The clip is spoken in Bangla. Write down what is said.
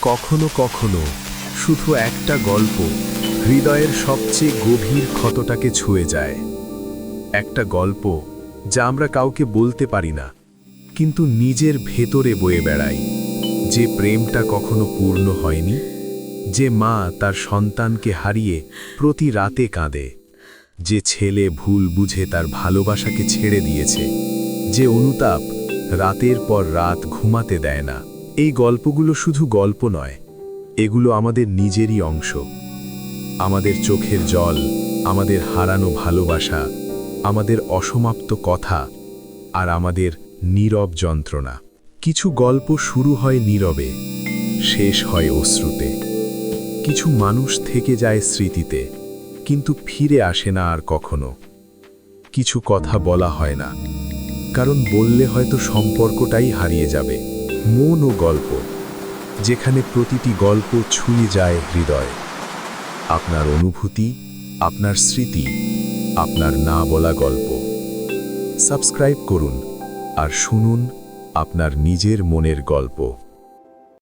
কখনো কখনো শুধু একটা গল্প হৃদয়ের সবচেয়ে গভীর ক্ষতটাকে ছুঁয়ে যায়। একটা গল্প যা আমরা কাউকে বলতে পারি না, কিন্তু নিজের ভেতরে বয়ে বেড়াই। যে প্রেমটা কখনো পূর্ণ হয়নি, যে মা তার সন্তানকে হারিয়ে প্রতি রাতে কাঁদে, যে ছেলে ভুল বুঝে তার ভালোবাসাকে ছেড়ে দিয়েছে, যে অনুতাপ রাতের পর রাত ঘুমাতে দেয় না। এই গল্পগুলো শুধু গল্প নয়, এগুলো আমাদের নিজেরই অংশ। আমাদের চোখের জল, আমাদের হারানো ভালোবাসা, আমাদের অসমাপ্ত কথা, আর আমাদের নীরব যন্ত্রণা। কিছু গল্প শুরু হয় নীরবে, শেষ হয় অশ্রুতে। কিছু মানুষ থেকে যায় স্মৃতিতে, কিন্তু ফিরে আসে না আর কখনো। কিছু কথা বলা হয় না, কারণ বললে হয়তো সম্পর্কটাই হারিয়ে যাবে। মন ও গল্প, যেখানে প্রতিটি গল্প ছুঁয়ে যায় হৃদয়। আপনার অনুভূতি, আপনার স্মৃতি, আপনার না বলা গল্প। সাবস্ক্রাইব করুন আর শুনুন আপনার নিজের মনের গল্প।